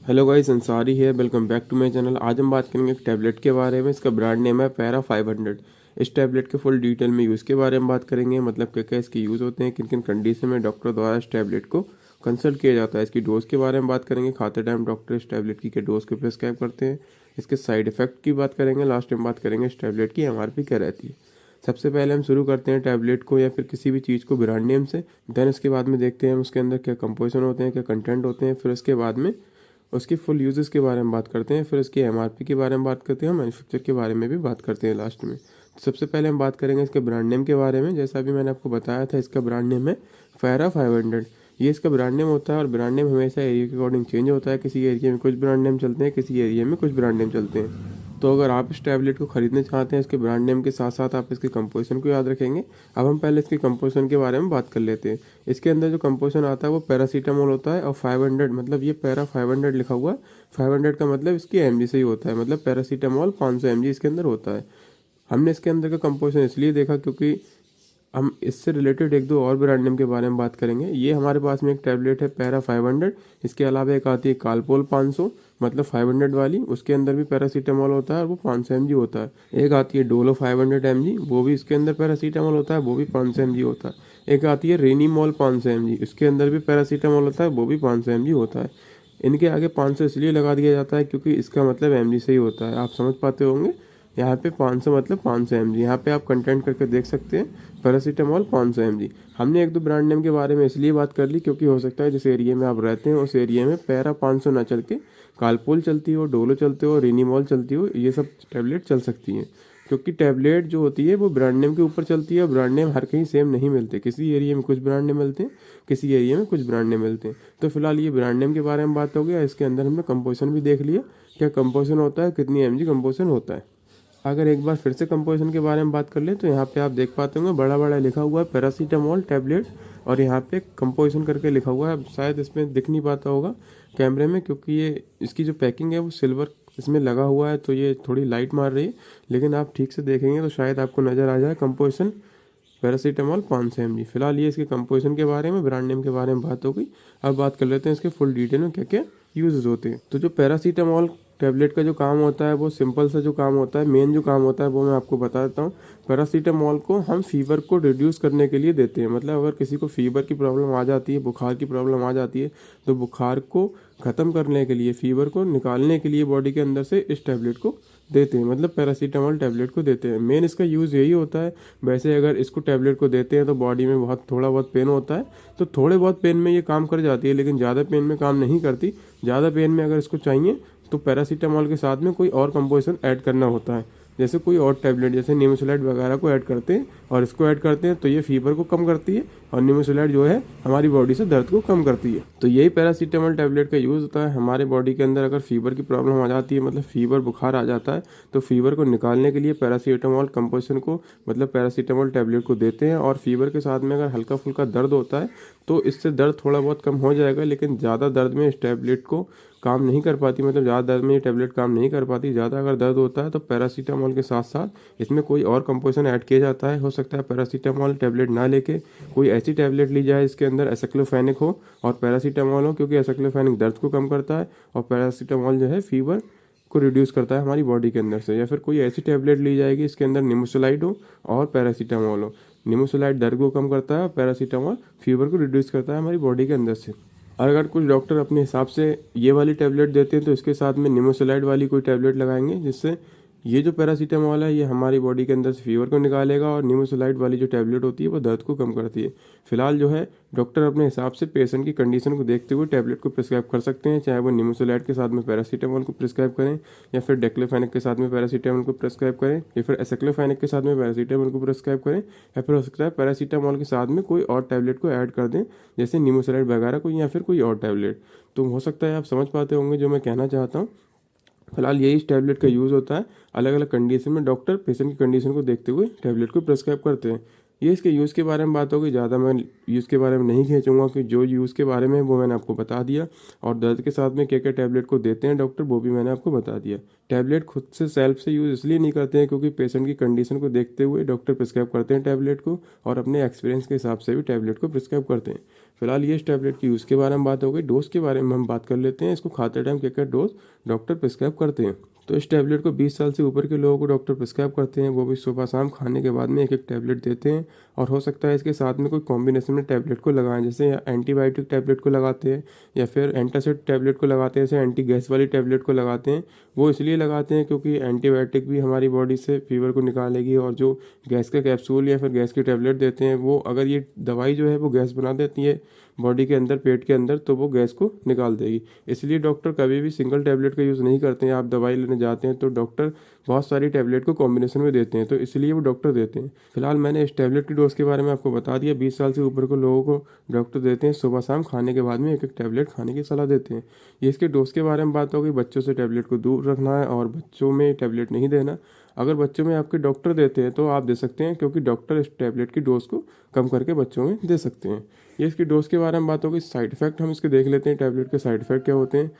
Hello guys, Ansari है। Welcome back to my channel. आज हम बात करेंगे एक टैबलेट के बारे में। इसका ब्रांड नेम है पैरा 500। इस टैबलेट के फुल डिटेल में यूज़ के बारे में बात करेंगे, मतलब क्या क्या इसके यूज़ होते हैं, किन किन कंडीशन में डॉक्टर द्वारा इस टैबलेट को कंसल्ट किया जाता है। इसकी डोज़ के बारे में बात करेंगे, खाते टाइम डॉक्टर इस टैबलेट की क्या डोज़ को प्रिस्क्राइब करते हैं। इसके साइड इफेक्ट की बात करेंगे, लास्ट में बात करेंगे इस टैबलेट की एमआरपी क्या रहती है। सबसे पहले हम शुरू करते हैं टैबलेट को या फिर किसी भी चीज़ को ब्रांड नेम से। देन इसके बाद में देखते हैं उसके अंदर क्या कंपोजिशन होते हैं, क्या कंटेंट होते हैं। फिर उसके बाद में उसकी फुल यूजेस के बारे में बात करते हैं। फिर उसकी एमआरपी के बारे में बात करते हैं, मैन्युफैक्चर के बारे में भी बात करते हैं लास्ट में। तो सबसे पहले हम बात करेंगे इसके ब्रांड नेम के बारे में। जैसा अभी मैंने आपको बताया था, इसका ब्रांड नेम है पैरा 500। ये इसका ब्रांड नेम होता है और ब्रांड नेम हमेशा एरिया के अकॉर्डिंग चेंज होता है। किसी एरिया में कुछ ब्रांड नेम चलते हैं, किसी एरिया में कुछ ब्रांड नेम चलते हैं। तो अगर आप इस टैबलेट को खरीदना चाहते हैं, इसके ब्रांड नेम के साथ साथ आप इसके कंपोजिशन को याद रखेंगे। अब हम पहले इसके कंपोजिशन के बारे में बात कर लेते हैं। इसके अंदर जो कंपोजिशन आता है वो पैरासीटामोल होता है और 500 मतलब ये पैरा 500 लिखा हुआ है। 500 का मतलब इसकी एमजी से ही होता है, मतलब पैरासीटामोल 500 एमजी इसके अंदर होता है। हमने इसके अंदर का कंपोजिशन इसलिए देखा क्योंकि हम इससे रिलेटेड एक दो और ब्रांड नेम के बारे में बात करेंगे। ये हमारे पास में एक टैबलेट है पैरा 500। इसके अलावा एक आती है कालपोल 500, मतलब 500 वाली। उसके अंदर भी पैरासीटामोल होता है और वो 500 mg होता है। एक आती है डोलो 500 mg, वो भी इसके अंदर पैरासीटामोल होता है, वो भी 500 mg होता है। एक आती है रेनीमोल 500 mg, इसके अंदर भी पैरासीटामोल होता है, वो भी 500 mg होता है। इनके आगे 500 इसलिए लगा दिया जाता है क्योंकि इसका मतलब एमजी से ही होता है। आप समझ पाते होंगे, यहाँ पे 500 मतलब 500 mg। यहाँ पे आप कंटेंट करके देख सकते हैं पैरासीटामोल 500 mg। हमने एक दो ब्रांड नेम के बारे में इसलिए बात कर ली क्योंकि हो सकता है जिस एरिया में आप रहते हैं उस एरिया में पैरा 500 ना चल के कालपोल चलती हो, डोलो चलते हो, रेनीमोल चलती हो, ये सब टैबलेट चल सकती हैं। क्योंकि टैबलेट जो होती है वो ब्रांड नेम के ऊपर चलती है। ब्रांड नेम हर कहीं सेम नहीं मिलते, किसी एरिया में कुछ ब्रांड नेम मिलते हैं, किसी एरिया में कुछ ब्रांड नेम मिलते हैं। तो फिलहाल ये ब्रांड नेम के बारे में बात हो गया। इसके अंदर हमने कंपोजिशन भी देख लिया, क्या कंपोजिशन होता है, कितनी एमजी कंपोजिशन होता है। अगर एक बार फिर से कंपोजिशन के बारे में बात कर ले तो यहाँ पे आप देख पाते होंगे बड़ा बड़ा लिखा हुआ है पैरासीटामोल टैबलेट, और यहाँ पे कंपोजिशन करके लिखा हुआ है। अब शायद इसमें दिख नहीं पाता होगा कैमरे में क्योंकि ये इसकी जो पैकिंग है वो सिल्वर इसमें लगा हुआ है, तो ये थोड़ी लाइट मार रही है। लेकिन आप ठीक से देखेंगे तो शायद आपको नज़र आ जाए कंपोजिशन पैरासीटामोल 500 mg। फिलहाल ये इसके कंपोजिशन के बारे में, ब्रांड नेम के बारे में बात हो गई। अब बात कर लेते हैं इसके फुल डिटेल में क्या क्या यूजेस होते हैं। तो जो पैरासीटामोल टैबलेट का जो काम होता है वो सिंपल सा जो काम होता है, मेन जो काम होता है वो मैं आपको बता देता हूँ। पैरासीटामोल को हम फीवर को रिड्यूस करने के लिए देते हैं। मतलब अगर किसी को फीवर की प्रॉब्लम आ जाती है, बुखार की प्रॉब्लम आ जाती है, तो बुखार को ख़त्म करने के लिए, फीवर को निकालने के लिए बॉडी के अंदर से इस टैबलेट को देते हैं, मतलब पैरासीटामोल टैबलेट को देते हैं। मेन इसका यूज़ यही होता है। वैसे अगर इसको टैबलेट को देते हैं तो बॉडी में बहुत थोड़ा बहुत पेन होता है, तो थोड़े बहुत पेन में ये काम कर जाती है, लेकिन ज़्यादा पेन में काम नहीं करती। ज़्यादा पेन में अगर इसको चाहिए तो पैरासीटामोल के साथ में कोई और कंपोजिशन ऐड करना होता है, जैसे कोई और टैबलेट, जैसे निमोसिलाइड वगैरह को ऐड करते हैं और इसको ऐड करते हैं, तो ये फीवर को कम करती है और निमोसिलाइड जो है हमारी बॉडी से दर्द को कम करती है। तो यही पैरासीटामोल टैबलेट का यूज़ होता है हमारे बॉडी के अंदर। अगर फीवर की प्रॉब्लम आ जाती है, मतलब फीवर बुखार आ जाता है, तो फीवर को निकालने के लिए पैरासीटामोल कंपोजिशन को, मतलब पैरासीटामोल टैबलेट को देते हैं। और फीवर के साथ में अगर हल्का फुल्का दर्द होता है तो इससे दर्द थोड़ा बहुत कम हो जाएगा, लेकिन ज़्यादा दर्द में इस टैबलेट को काम नहीं कर पाती, मतलब ज़्यादा दर्द में ये टैबलेट काम नहीं कर पाती। ज़्यादा अगर दर्द होता है तो पैरासीटामोल के साथ साथ इसमें कोई और कंपोजिशन ऐड किया जाता है। हो सकता है पैरासीटामोल टैबलेट ना लेके कोई ऐसी टैबलेट ली जाए इसके अंदर एसाइक्लोफेनिक हो और पैरासीटामोल हो, क्योंकि एसाइक्लोफेनिक दर्द को कम करता है और पैरासीटामोल जो है फीवर को रिड्यूस करता है हमारी बॉडी के अंदर से। या फिर कोई ऐसी टैबलेट ली जाएगी इसके अंदर निमोसिलाइड हो और पैरासीटामोल हो। निमोसिलाइड दर्द को कम करता है और पैरासीटामोल फीवर को रिड्यूस करता है हमारी बॉडी के अंदर से। और अगर कुछ डॉक्टर अपने हिसाब से ये वाली टैबलेट देते हैं तो इसके साथ में निमोसिलाइड वाली कोई टैबलेट लगाएंगे, जिससे ये जो पैरासीटामोल है ये हमारी बॉडी के अंदर से फीवर को निकालेगा और निमोसिलाइड वाली जो टैबलेट होती है वो दर्द को कम करती है। फिलहाल जो है डॉक्टर अपने हिसाब से पेशेंट की कंडीशन को देखते हुए टैबलेट को प्रिस्क्राइब कर सकते हैं, चाहे वो निमोसिलाइड के साथ में पैरासीटामोल को प्रिस्क्राइब करें या फिर डेक्लोफेनिक के साथ में पैरासीटामोल को प्रिस्क्राइब करें या फिर एसाइक्लोफेनिक के साथ में पैरासीटामोल को प्रिस्क्राइब करें, या फिर हो सकता है पैरासीटामोल के साथ में कोई और टैबलेट को ऐड कर दें, जैसे निमोसिलाइड वगैरह कोई या फिर कोई और टैबलेट। तो हो सकता है आप समझ पाते होंगे जो मैं कहना चाहता हूँ। फिलहाल यही इस टैबलेट का यूज़ होता है। अलग अलग कंडीशन में डॉक्टर पेशेंट की कंडीशन को देखते हुए टैबलेट को प्रिस्क्राइब करते हैं। ये इसके यूज़ के बारे में बात होगी। ज़्यादा मैं यूज़ के बारे में नहीं खींचूंगा कि जो यूज़ के बारे में वो मैंने आपको बता दिया, और दर्द के साथ में क्या क्या टैबलेट को देते हैं डॉक्टर वो भी मैंने आपको बता दिया। टैबलेट खुद से सेल्फ से यूज़ इसलिए नहीं करते हैं क्योंकि पेशेंट की कंडीशन को देखते हुए डॉक्टर प्रिस्क्राइब करते हैं टैबलेट को, और अपने एक्सपीरियंस के हिसाब से भी टैबलेट को प्रिस्क्राइब करते हैं। फिलहाल ये इस टैबलेट के यूज़ के बारे में बात हो गई। डोज के बारे में हम बात कर लेते हैं। इसको खाते टाइम क्या क्या डोज डॉक्टर प्रिस्क्राइब करते हैं। तो इस टैबलेट को 20 साल से ऊपर के लोगों को डॉक्टर प्रिस्क्राइब करते हैं, वो भी सुबह शाम खाने के बाद में एक एक टैबलेट देते हैं। और हो सकता है इसके साथ में कोई कॉम्बिनेशन में टैबलेट को लगाएं, जैसे एंटीबायोटिक टैबलेट को लगाते हैं या फिर एंटासिड टैबलेट को लगाते हैं, जैसे एंटी गैस वाली टैबलेट को लगाते हैं। वो इसलिए लगाते हैं क्योंकि एंटीबायोटिक भी हमारी बॉडी से फीवर को निकालेगी, और जो गैस का कैप्सूल या फिर गैस की टैबलेट देते हैं वो अगर ये दवाई जो है वो गैस बना देती है बॉडी के अंदर, पेट के अंदर, तो वो गैस को निकाल देगी। इसलिए डॉक्टर कभी भी सिंगल टैबलेट का यूज़ नहीं करते हैं। आप दवाई लेने जाते हैं तो डॉक्टर बहुत सारी टैबलेट को कॉम्बिनेशन में देते हैं, तो इसलिए वो डॉक्टर देते हैं। फिलहाल मैंने इस टैबलेट की डोज के बारे में आपको बता दिया। 20 साल से ऊपर के लोगों को डॉक्टर देते हैं, सुबह शाम खाने के बाद में एक एक टैबलेट खाने की सलाह देते हैं। ये इसके डोज के बारे में बात होगी। बच्चों से टैबलेट को दूर रखना है और बच्चों में टैबलेट नहीं देना। अगर बच्चों में आपके डॉक्टर देते हैं तो आप दे सकते हैं, क्योंकि डॉक्टर इस टैबलेट की डोज को कम करके बच्चों में दे सकते हैं। ये इसकी डोज के बारे में बात होगी। साइड इफेक्ट हम इसके देख लेते हैं, टैबलेट के साइड इफेक्ट क्या होते हैं।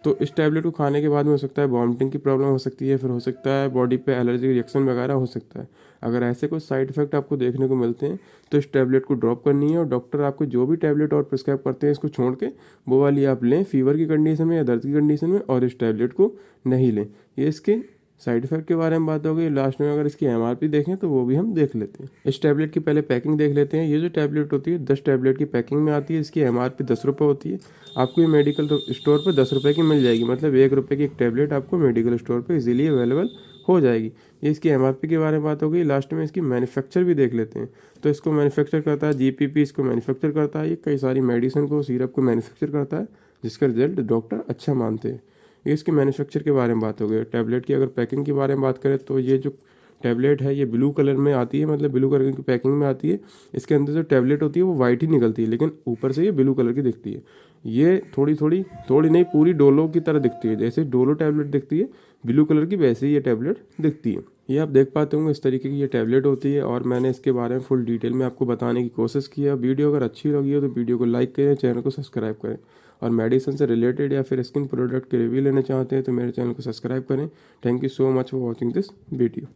तो इस टैबलेट को खाने के बाद में हो सकता है वॉमिटिंग की प्रॉब्लम हो सकती है, फिर हो सकता है बॉडी पे एलर्जी रिएक्शन वगैरह हो सकता है। अगर ऐसे कुछ साइड इफेक्ट आपको देखने को मिलते हैं तो इस टैबलेट को ड्रॉप करनी है, और डॉक्टर आपको जो भी टैबलेट और प्रिस्क्राइब करते हैं इसको छोड़ के वो वाली आप लें फीवर की कंडीशन में या दर्द की कंडीशन में, और इस टैबलेट को नहीं लें। ये इसके साइड इफेक्ट के बारे में बात हो गई। लास्ट में अगर इसकी एमआरपी देखें तो वो भी हम देख लेते हैं। इस टैबलेट की पहले पैकिंग देख लेते हैं। ये जो टैबलेट होती है 10 टैबलेट की पैकिंग में आती है। इसकी एमआरपी 10 रुपये होती है। आपको ये मेडिकल स्टोर पर 10 रुपये की मिल जाएगी, मतलब 1 रुपये की एक टैबलेट आपको मेडिकल स्टोर पर इजीली अवेलेबल हो जाएगी। ये इसकी एमआरपी के बारे में बात हो गई। लास्ट में इसकी मैन्युफैक्चर भी देख लेते हैं। तो इसको मैन्युफैक्चर करता है जीपीपी, इसको मैन्युफैक्चर करता है। ये कई सारी मेडिसिन को, सिरप को मैन्युफैक्चर करता है, जिसका रिजल्ट डॉक्टर अच्छा मानते हैं। ये इसके मैन्युफैक्चर के बारे में बात हो गई। टैबलेट की अगर पैकिंग के बारे में बात करें तो ये जो टैबलेट है ये ब्लू कलर में आती है, मतलब ब्लू कलर की पैकिंग में आती है। इसके अंदर जो टैबलेट होती है वो वाइट ही निकलती है, लेकिन ऊपर से ये ब्लू कलर की दिखती है। ये थोड़ी नहीं, पूरी डोलो की तरह दिखती है। जैसे डोलो टैबलेट दिखती है ब्लू कलर की, वैसे ही ये टैबलेट दिखती है। ये आप देख पाते होंगे इस तरीके की ये टैबलेट होती है, और मैंने इसके बारे में फुल डिटेल में आपको बताने की कोशिश की है। वीडियो अगर अच्छी लगी हो तो वीडियो को लाइक करें, चैनल को सब्सक्राइब करें, और मेडिसिन से रिलेटेड या फिर स्किन प्रोडक्ट के रिव्यू लेना चाहते हैं तो मेरे चैनल को सब्सक्राइब करें। Thank you so much for watching this video.